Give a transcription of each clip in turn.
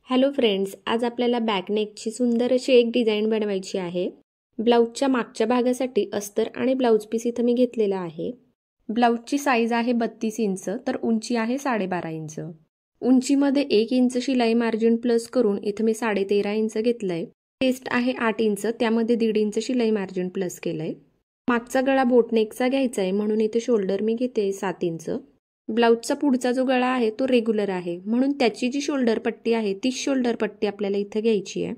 Hello friends, आज आपल्याला बॅकनेकची सुंदर अशी एक डिझाईन बनवायची आहे। ब्लाउजच्या मागच्या भागासाठी अस्तर आणि ब्लाउज पीस इथे मी घेतलेला आहे। ब्लाउजची साईज आहे 32 इंच तर उंची आहे 12.5 इंच। उंचीमध्ये 1 इंच शिलाई मार्जिन प्लस करून इथे मी 13.5 इंच घेतलंय। चेस्ट आहे 8 इंच, त्यामध्ये 1.5 इंच शिलाई मार्जिन प्लस केलंय। मागचा गळा बोटनेकचा घ्यायचा आहे म्हणून इथे शोल्डर मी घेते 7 इंच। ब्लाउजचा पुढचा जो गळा आहे तो रेग्युलर आहे म्हणून त्याची जी शोल्डर पट्टी आहे ती शोल्डर पट्टी आपल्याला इथे घ्यायची आहे।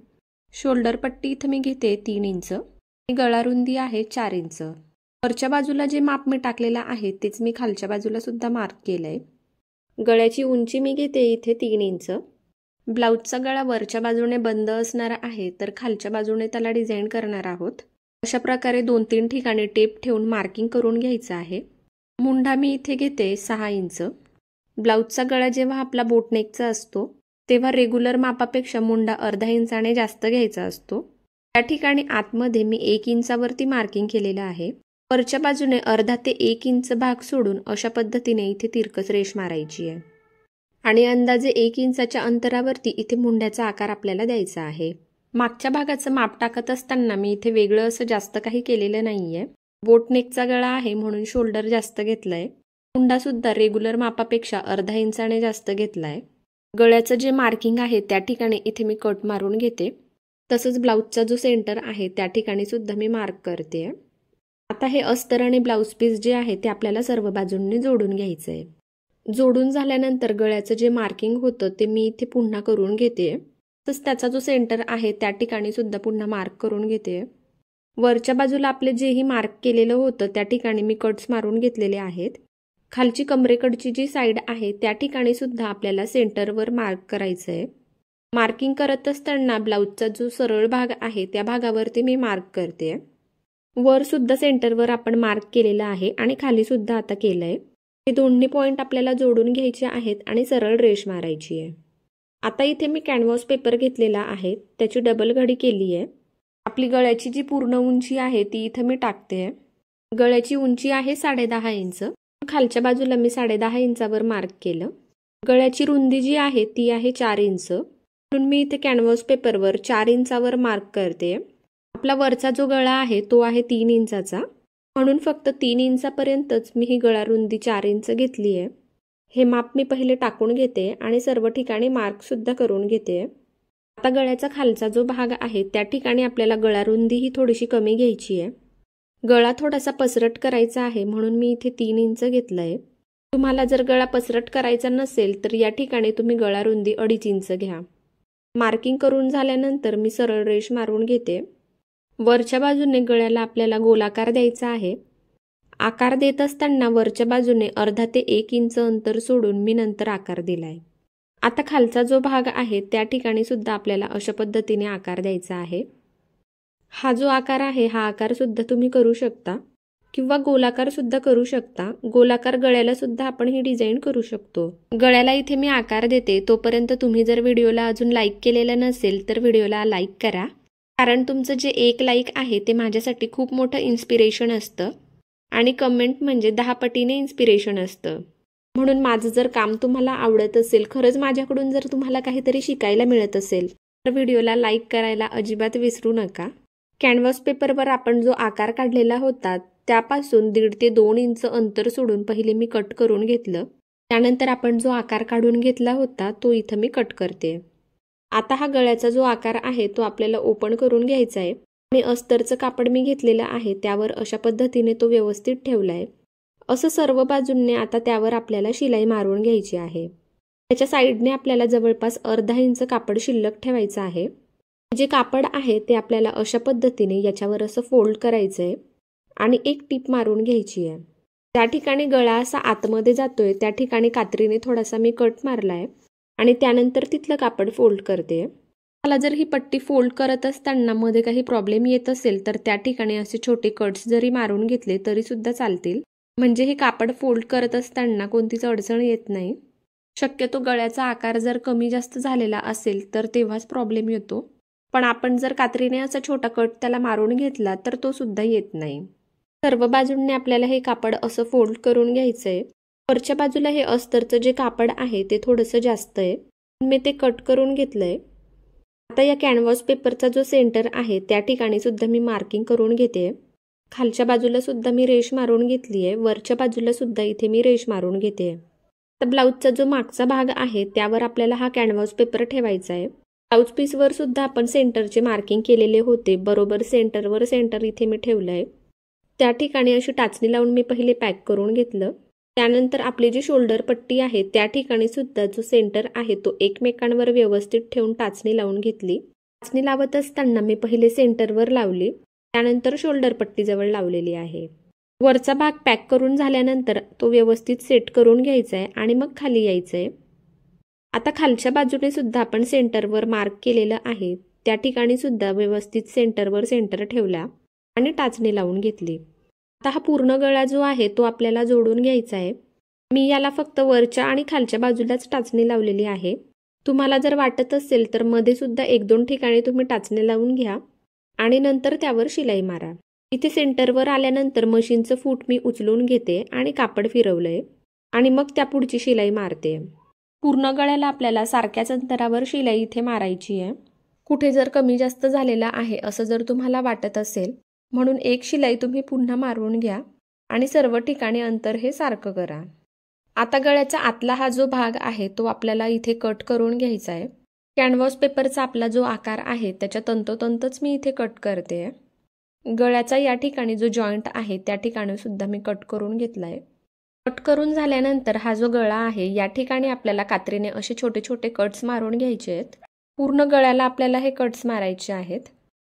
शोल्डर पट्टी इथे मी घेते 3 इंच आणि गळा रुंदी आहे 4 इंच। वरच्या बाजूला जे माप मी टाकलेला आहे तेच मी खालच्या बाजूला सुद्धा मार्क केलंय। गळ्याची उंची मी घेते इथे 3 इंच। ब्लाउजचा गळा वरच्या बाजूने बंद असणार आहे तर खालच्या बाजूने त्याला डिझाइन करणार आहोत। अशा प्रकारे 2-3 ठिकाणी टेप ठेवून मार्किंग करून घ्यायचं आहे। मुंडा मी इथे घेते 6 इंच। ब्लाउजचा गळा जेव्हा आपला बोटनेकचा असतो तेव्हा रेग्युलर मापापेक्षा मुंडा अर्धा इंचाने जास्त घ्यायचा असतो। त्या ठिकाणी आतमध्ये मी 1 इंचावरती मार्किंग केलेलं आहे। वरच्या बाजूने अर्धा ते 1 इंच भाग सोडून अशा पद्धतीने इथे तिरकस रेष मारायची आहे आणि अंदाजे 1 इंचाच्या अंतरावरती इथे मुंड्याचा आकार आपल्याला द्यायचा आहे। मागच्या भागाचं माप टाकत असताना मी इथे वेगळं असं जास्त काही केलेलं नाहीये। बोटनेकचा गळा आहे म्हणून शोल्डर जास्त घेतलाय। मुंडा सुद्धा रेग्युलर मापापेक्षा अर्धा इंचाने जास्त घेतलाय। गळ्याचं जे मार्किंग आहे त्या ठिकाणी इथे मी कट मारून घेते। तसंच ब्लाउजचा जो सेंटर आहे त्या ठिकाणी सुद्धा मी मार्क करते। आता हे अस्तर आणि ब्लाउज पीस जे आहे ते आपल्याला सर्व बाजूंनी जोडून घ्यायचंय। जोडून झाल्यानंतर गळ्याचं जे मार्किंग होतं ते मी इथे पुन्हा करून घेते। तसंच त्याचा जो सेंटर आहे त्या ठिकाणी सुद्धा पुन्हा मार्क करून घेते। वरच्या बाजूला आपले जेही मार्क केलेलं होतं त्या ठिकाणी मी कट्स मारून घेतलेले आहेत। खालची कमरेकडची जी साईड आहे त्या ठिकाणी सुद्धा आपल्याला सेंटरवर मार्क करायचं आहे। मार्किंग करत असताना ब्लाउजचा जो सरळ भाग आहे त्या भागावरती मी मार्क करते। वर सुद्धा सेंटरवर आपण मार्क केलेलं आहे आणि खाली सुद्धा आता केलंय। हे दोन्ही पॉइंट आपल्याला जोडून घ्यायचे आहेत आणि सरळ रेष मारायची आहे। आता इथे मी कॅनव्हास पेपर घेतलेला आहे, त्याची डबल घडी केली आहे। आपली गळ्याची जी पूर्ण उंची आहे ती इथे मी टाकते। गळ्याची उंची आहे 10.5 इंच। खालच्या बाजूला मी 10.5 इंचावर मार्क केलं। गळ्याची रुंदी जी आहे ती आहे 4 इंच म्हणून मी इथे कॅनव्हास पेपरवर 4 इंचावर मार्क करते। आपला वरचा जो गळा आहे तो आहे 3 इंचाचा म्हणून फक्त 3 इंचापर्यंतच मी ही गळा रुंदी 4 इंच घेतली आहे। हे माप मी पहिले टाकून घेते आणि सर्व ठिकाणी मार्क सुद्धा करून घेते। आता गळ्याचा खालचा जो भाग आहे त्या ठिकाणी आपल्याला गळा रुंदी ही थोडीशी कमी घ्यायची आहे। गळा थोडासा पसरट करायचा आहे म्हणून मी इथे 3 इंच घेतलंय। तुम्हाला जर गळा पसरट करायचा नसेल तर या ठिकाणी तुम्ही गळा रुंदी 2.5 इंच घ्या। मार्किंग करून झाल्यानंतर मी सरळ रेष मारून घेते। वरच्या बाजूने गळ्याला आपल्याला गोलाकार द्यायचा आहे। आकार देत असताना वरच्या बाजूने अर्धा ते 1 इंच अंतर सोडून मी नंतर आकार दिलाय। आता खालचा जो भाग आहे त्या ठिकाणी सुद्धा आपल्याला अशा पद्धतीने आकार द्यायचा आहे। हा जो आकार आहे हा आकार सुद्धा तुम्ही करू शकता किंवा गोलाकार सुद्धा करू शकता। गोलाकार गळ्याला सुद्धा आपण ही डिझाईन करू शकतो। गळ्याला इथे मी आकार देते तोपर्यंत तुम्ही जर व्हिडिओला अजून लाईक केलेलं नसेल तर व्हिडिओला लाईक करा, कारण तुमचं जे 1 लाईक आहे ते माझ्यासाठी खूप मोठं इन्स्पिरेशन असतं आणि कमेंट म्हणजे 10 पटीने इन्स्पिरेशन असतं। म्हणून माझं जर काम तुम्हाला आवडत असेल, खरंच माझ्याकडून जर तुम्हाला काहीतरी शिकायला मिळत असेल तर व्हिडिओला लाईक करायला अजिबात विसरू नका। कॅनव्हास पेपरवर आपण जो आकार काढलेला होता त्यापासून 1.5 ते 2 इंच अंतर सोडून पहिले मी कट करून घेतलं। त्यानंतर आपण जो आकार काढून घेतला होता तो इथं मी कट करते। आता हा गळ्याचा जो आकार आहे तो आपल्याला ओपन करून घ्यायचा आहे आणि अस्तरचं कापड मी घेतलेलं आहे त्यावर अशा पद्धतीने तो व्यवस्थित ठेवलाय। असं सर्व बाजूंनी आता त्यावर आपल्याला शिलाई मारून घ्यायची आहे। त्याच्या साईडने आपल्याला जवळपास अर्धा इंच कापड शिल्लक ठेवायचं आहे। जे कापड आहे ते आपल्याला अशा पद्धतीने याच्यावर असं फोल्ड करायचंय आणि एक टीप मारून घ्यायची आहे। त्या ठिकाणी गळा असा आतमध्ये जातोय त्या ठिकाणी कात्रीने थोडासा मी कट मारलाय आणि त्यानंतर तिथलं कापड फोल्ड करते। मला जर ही पट्टी फोल्ड करत असताना मध्ये काही प्रॉब्लेम येत असेल तर त्या ठिकाणी असे छोटे कट्स जरी मारून घेतले तरी सुद्धा चालतील, म्हणजे हे कापड फोल्ड करत असताना कोणतीच अडचण येत नाही। शक्यतो गळ्याचा आकार जर कमी जास्त झालेला असेल तर तेव्हाच प्रॉब्लेम येतो, पण आपण जर कात्रीने असा छोटा कट त्याला मारून घेतला तर तो सुद्धा येत नाही। सर्व बाजूंनी आपल्याला हे कापड असं फोल्ड करून घ्यायचंय। वरच्या बाजूला हे अस्तरचं जे कापड आहे ते थोडंसं जास्त आहे मी ते कट करून घेतलंय। आता या कॅनव्हास पेपरचा जो सेंटर आहे त्या ठिकाणी सुद्धा मी मार्किंग करून घेते। खालच्या बाजूला सुद्धा मी रेष मारून घेतली आहे, वरच्या बाजूला सुद्धा इथे मी रेष मारून घेते। तर ब्लाउजचा जो मागचा भाग आहे त्यावर आपल्याला हा कॅनव्हास पेपर ठेवायचा आहे। ब्लाउज पीसवर सुद्धा आपण सेंटरचे मार्किंग केलेले होते, बरोबर सेंटरवर सेंटर इथे मी ठेवलंय। त्या ठिकाणी अशी टाचणी लावून मी पहिले पॅक करून घेतलं। त्यानंतर आपली जी शोल्डर पट्टी आहे त्या ठिकाणी सुद्धा जो सेंटर आहे तो एकमेकांवर व्यवस्थित ठेवून टाचणी लावून घेतली। टाचणी लावत असताना मी पहिले सेंटरवर लावली, त्यानंतर शोल्डर पट्टीजवळ लावलेली आहे। वरचा भाग पॅक करून झाल्यानंतर तो व्यवस्थित सेट करून घ्यायचा आहे आणि मग खाली यायचं आहे। आता खालच्या बाजूने सुद्धा आपण सेंटरवर मार्क केलेलं आहे त्या ठिकाणी सुद्धा व्यवस्थित सेंटरवर सेंटर ठेवला आणि टाचणी लावून घेतली। आता हा पूर्ण गळा जो आहे तो आपल्याला जोडून घ्यायचा आहे। मी याला फक्त वरच्या आणि खालच्या बाजूलाच टाचणी लावलेली आहे। तुम्हाला जर वाटत असेल तर मध्ये सुद्धा 1-2 ठिकाणी तुम्ही टाचणी लावून घ्या आणि नंतर त्यावर शिलाई मारा। इथे सेंटरवर आल्यानंतर मशीनचं फूट मी उचलून घेते आणि कापड फिरवलंय आणि मग त्या पुढची शिलाई मारते। पूर्ण गळ्याला आपल्याला सारख्याच अंतरावर शिलाई इथे मारायची आहे। कुठे जर कमी जास्त झालेला आहे असं जर तुम्हाला वाटत असेल म्हणून एक शिलाई तुम्ही पुन्हा मारून घ्या आणि सर्व ठिकाणी अंतर हे सारखं करा। आता गळ्याचा आतला हा जो भाग आहे तो आपल्याला इथे कट करून घ्यायचा आहे। कॅनव्हास पेपरचा आपला जो आकार आहे त्याच्या तंतोतंतच मी इथे कट करते। गळ्याचा या ठिकाणी जो जॉईंट आहे त्या ठिकाणी सुद्धा मी कट करून घेतलाय। कट करून झाल्यानंतर हा जो गळा आहे या ठिकाणी आपल्याला कात्रीने असे छोटे छोटे कट्स मारून घ्यायचे आहेत। पूर्ण गळ्याला आपल्याला हे कट्स मारायचे आहेत।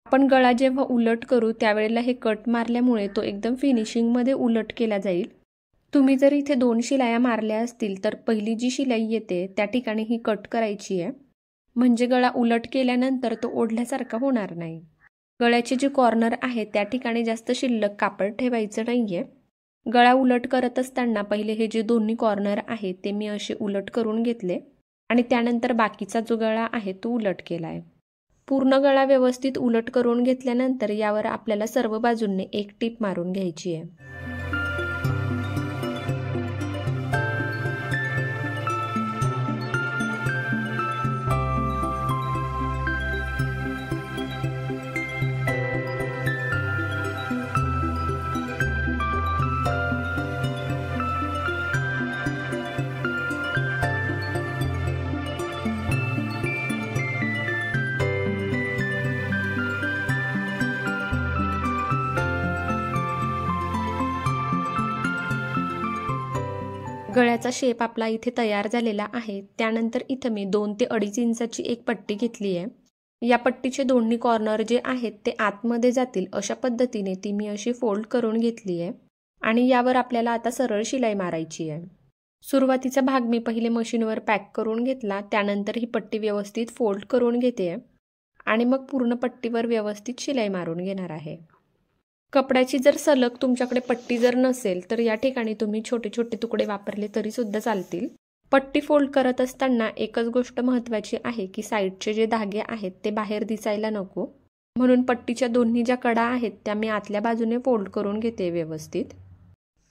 आपण गळा जेव्हा उलट करू त्यावेळेला हे कट मारल्यामुळे तो एकदम फिनिशिंगमध्ये उलट केला जाईल। तुम्ही जर इथे 2 शिलाया मारल्या असतील तर पहिली जी शिलाई येते त्या ठिकाणी ही कट करायची आहे, म्हणजे गळा उलट केल्यानंतर तो ओढल्यासारखा होणार नाही। गळ्याची जी कॉर्नर आहे त्या ठिकाणी जास्त शिल्लक कापड ठेवायचं नाहीये। गळा उलट करत असताना पहिले हे जे दोन्ही कॉर्नर आहे ते मी असे उलट करून घेतले आणि त्यानंतर बाकीचा जो गळा आहे तो उलट केलाय। पूर्ण गळा व्यवस्थित उलट करून घेतल्यानंतर यावर आपल्याला सर्व बाजूंनी एक टीप मारून घ्यायची आहे। गळ्याचा शेप आपला इथे तयार झालेला आहे। त्यानंतर इथं मी 2 ते 2.5 इंचाची एक पट्टी घेतली आहे। या पट्टीचे दोन्ही कॉर्नर जे आहेत ते आतमध्ये जातील अशा पद्धतीने ती मी अशी फोल्ड करून घेतली आहे आणि यावर आपल्याला आता सरळ शिलाई मारायची आहे। सुरुवातीचा भाग मी पहिले मशीनवर पॅक करून घेतला, त्यानंतर ही पट्टी व्यवस्थित फोल्ड करून घेते आणि मग पूर्ण पट्टीवर व्यवस्थित शिलाई मारून घेणार आहे। कपड्याची जर सलग तुमच्याकडे पट्टी जर नसेल तर या ठिकाणी तुम्ही छोटे छोटे तुकडे वापरले तरी सुद्धा चालतील। पट्टी फोल्ड करत असताना एकच गोष्ट महत्त्वाची आहे की साईडचे जे धागे आहेत ते बाहेर दिसायला नको, म्हणून पट्टीच्या दोन्ही ज्या कडा आहेत त्या मी आतल्या बाजूने फोल्ड करून घेते व्यवस्थित।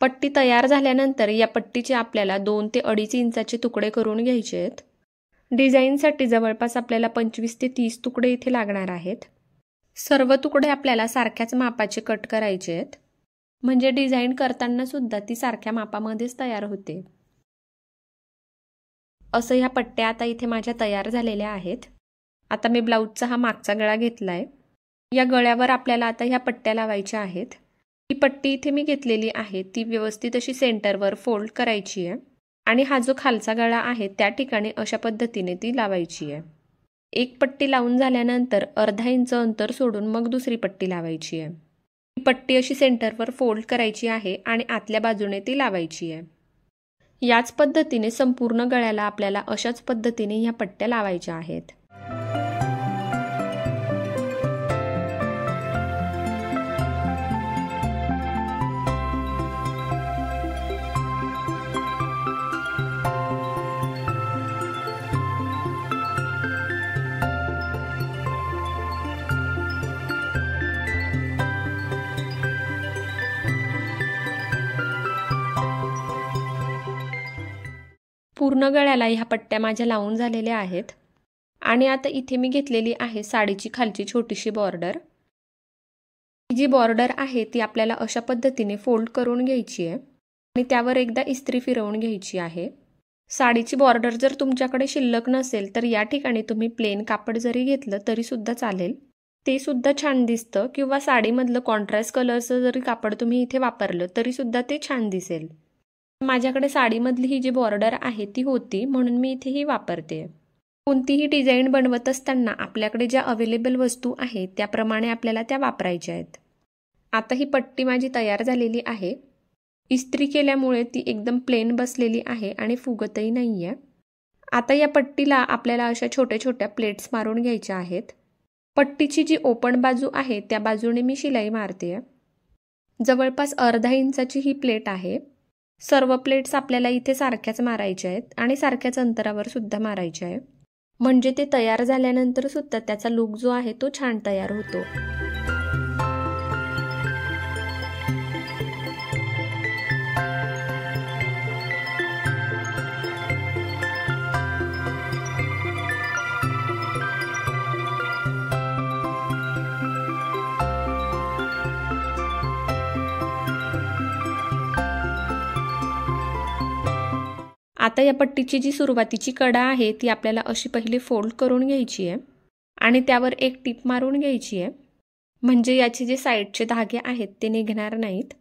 पट्टी तयार झाल्यानंतर या पट्टीचे आपल्याला 2 ते 2.5 इंचाचे तुकडे करून घ्यायचे आहेत। डिझाईनसाठी जवळपास आपल्याला 25 ते 30 तुकडे इथे लागणार आहेत। सर्व तुकडे आपल्याला सारख्याच मापाचे कट करायचे आहेत, म्हणजे डिझाईन करताना सुद्धा ती सारख्या मापामध्येच तयार होते। असं ह्या पट्ट्या आता इथे माझ्या तयार झालेल्या आहेत। आता मी ब्लाऊजचा हा मागचा गळा घेतलाय। या गळ्यावर आपल्याला आता ह्या पट्ट्या लावायच्या आहेत। ही पट्टी इथे मी घेतलेली आहे ती व्यवस्थित अशी सेंटरवर फोल्ड करायची आहे आणि हा जो खालचा गळा आहे त्या ठिकाणी अशा पद्धतीने ती लावायची आहे। एक पट्टी लावून झाल्यानंतर अर्धा इंच अंतर सोडून मग दुसरी पट्टी लावायची आहे। ही पट्टी अशी सेंटरवर फोल्ड करायची आहे आणि आतल्या बाजूने ती लावायची आहे। याच पद्धतीने संपूर्ण गळ्याला आपल्याला अशाच पद्धतीने ह्या पट्ट्या लावायच्या आहेत। पूर्ण गळ्याला ह्या पट्ट्या माझ्या लावून झालेल्या आहेत आणि आता इथे मी घेतलेली आहे साडीची खालची छोटीशी बॉर्डर। जी बॉर्डर आहे ती आपल्याला अशा पद्धतीने फोल्ड करून घ्यायची आहे आणि त्यावर एकदा इस्त्री फिरवून घ्यायची आहे। साडीची बॉर्डर जर तुमच्याकडे शिल्लक नसेल तर या ठिकाणी तुम्ही प्लेन कापड जरी घेतलं तरी सुद्धा चालेल, ते सुद्धा छान दिसतं, किंवा साडीमधलं कॉन्ट्रास्ट कलरचं जरी कापड तुम्ही इथे वापरलं तरी सुद्धा ते छान दिसेल। माझ्याकडे साडीमधली ही जी बॉर्डर आहे ती होती म्हणून मी इथे ही वापरते। कोणतीही डिझाईन बनवत असताना आपल्याकडे ज्या अवेलेबल वस्तू आहेत त्याप्रमाणे आपल्याला त्या वापरायच्या आहेत। आता ही पट्टी माझी तयार झालेली आहे। इस्त्री केल्यामुळे ती एकदम प्लेन बसलेली आहे आणि फुगतही नाही आहे। आता या पट्टीला आपल्याला अशा छोट्या छोट्या प्लेट्स मारून घ्यायच्या आहेत। पट्टीची जी ओपन बाजू आहे त्या बाजूने मी शिलाई मारते। जवळपास अर्धा इंचाची ही प्लेट आहे। सर्व प्लेट्स आपल्याला इथे सारख्याच मारायच्या आहेत आणि सारख्याच अंतरावर सुद्धा मारायच्या आहे, म्हणजे ते तयार झाल्यानंतर सुद्धा त्याचा लुक जो आहे तो छान तयार होतो। आता या पट्टीची जी सुरुवातीची कडा आहे ती आपल्याला अशी पहिले फोल्ड करून घ्यायची आहे आणि त्यावर एक टिप मारून घ्यायची आहे, म्हणजे याचे जे साईडचे धागे आहेत ते निघणार नाहीत।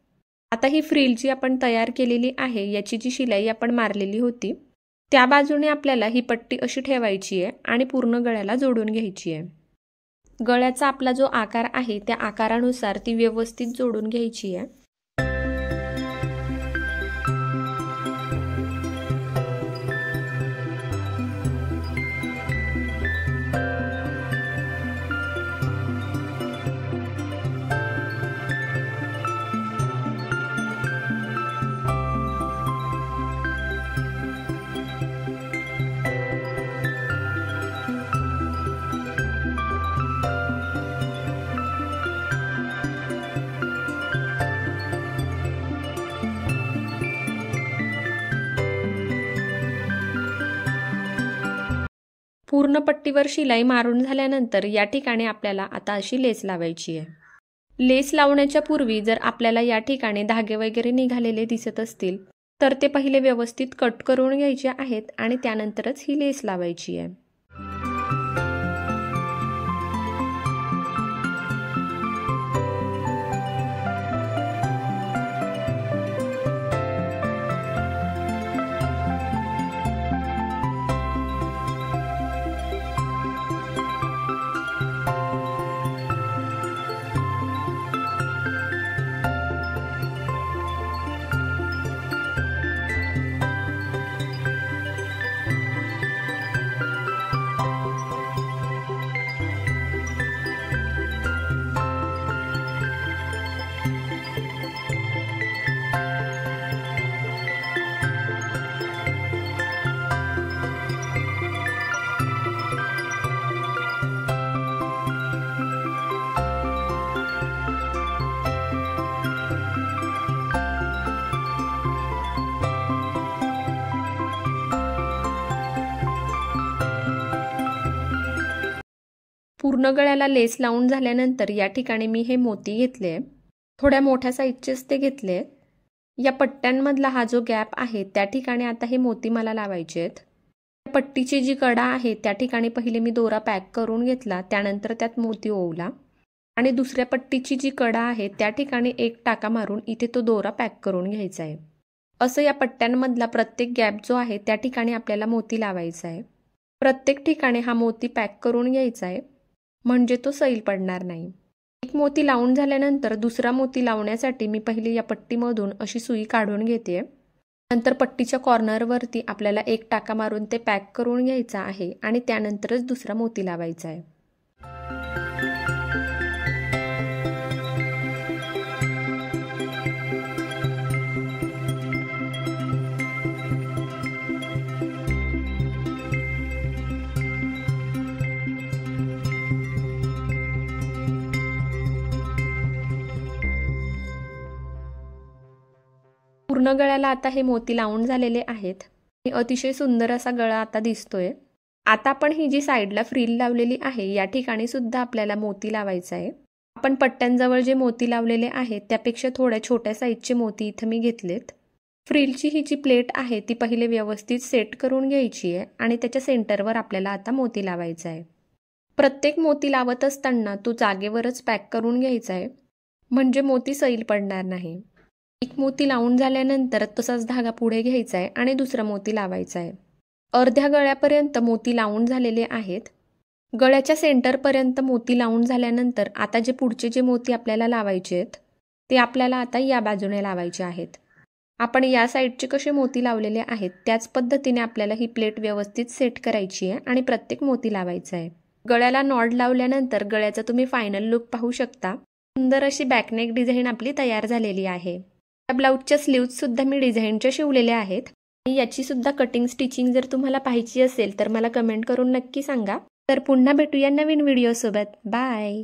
आता ही फ्रिल जी आपण तयार केलेली आहे याची जी शिलाई आपण मारलेली होती त्या बाजूने आपल्याला ही पट्टी अशी ठेवायची आहे आणि पूर्ण गळ्याला जोडून घ्यायची आहे। गळ्याचा आपला जो आकार आहे त्या आकारानुसार ती व्यवस्थित जोडून घ्यायची आहे। पूर्ण पट्टीवर शिलाई मारून झाल्यानंतर या ठिकाणी आपल्याला आता अशी लेस लावायची आहे। लेस लावण्याच्या पूर्वी जर आपल्याला या ठिकाणी धागे वगैरे निघालेले दिसत असतील तर ते पहिले व्यवस्थित कट करून घ्यायचे आहेत आणि त्यानंतरच ही लेस लावायची आहे। पूर्ण गळ्याला लेस लावून झाल्यानंतर या ठिकाणी मी हे मोती घेतले, थोड्या मोठ्या साईजचेच ते घेतले। या पट्ट्यांमधला हा जो गॅप आहे त्या ठिकाणी आता हे मोती मला लावायचे आहेत। पट्टीची जी कडा आहे त्या ठिकाणी पहिले मी दोरा पॅक करून घेतला, त्यानंतर त्यात मोती ओवला आणि दुसऱ्या पट्टीची जी कडा आहे त्या ठिकाणी एक टाका मारून इथे तो दोरा पॅक करून घ्यायचा आहे। असं या पट्ट्यांमधला प्रत्येक गॅप जो आहे त्या ठिकाणी आपल्याला मोती लावायचा आहे। प्रत्येक ठिकाणी हा मोती पॅक करून घ्यायचा आहे, म्हणजे तो सैल पडणार नाही। एक मोती लावून झाल्यानंतर दुसरा मोती लावण्यासाठी मी पहिले या पट्टीमधून अशी सुई काढून घेते। नंतर पट्टीच्या कॉर्नरवरती आपल्याला एक टाका मारून ते पॅक करून घ्यायचा आहे आणि त्यानंतरच दुसरा मोती लावायचा आहे। पूर्ण गळ्याला आता हे मोती लावून झालेले आहेत। अतिशय सुंदर असा गळा आता दिसतोय। आता आपण ही जी साईडला फ्रिल लावलेली आहे या ठिकाणी सुद्धा आपल्याला मोती लावायचा आहे। आपण पट्ट्यांजवळ जे मोती लावलेले आहेत त्यापेक्षा थोड्या छोट्या साईजचे मोती इथे मी घेतलेत। फ्रिलची ही जी प्लेट आहे ती पहिले व्यवस्थित सेट करून घ्यायची आहे आणि त्याच्या सेंटरवर आपल्याला आता मोती लावायचा आहे। प्रत्येक मोती लावत असताना तो जागेवरच पॅक करून घ्यायचा आहे, म्हणजे मोती सैल पडणार नाही। एक मोती लावून झाल्यानंतर तसाच धागा पुढे घ्यायचा आहे आणि दुसरा मोती लावायचा आहे। अर्ध्या गळ्यापर्यंत मोती लावून झालेले आहेत। गळ्याच्या सेंटरपर्यंत मोती लावून झाल्यानंतर आता जे पुढचे जे मोती आपल्याला लावायचे आहेत ते आपल्याला आता या बाजूने लावायचे आहेत। आपण या साईडचे कसे मोती लावलेले आहेत त्याच पद्धतीने आपल्याला ही प्लेट व्यवस्थित सेट करायची आहे आणि प्रत्येक मोती लावायचा आहे। गळ्याला नॉड लावल्यानंतर गळ्याचा तुम्ही फायनल लुक पाहू शकता। सुंदर अशी बॅकनेक डिझाईन आपली तयार झालेली आहे। या ब्लाऊजच्या स्लीव्ज सुद्धा मी डिझाईनच्या शिवलेल्या आहेत आणि याची सुद्धा कटिंग स्टिचिंग जर तुम्हाला पाहिजे असेल तर मला कमेंट करून नक्की सांगा। तर पुन्हा भेटूया नवीन व्हिडिओ सोबत। बाय।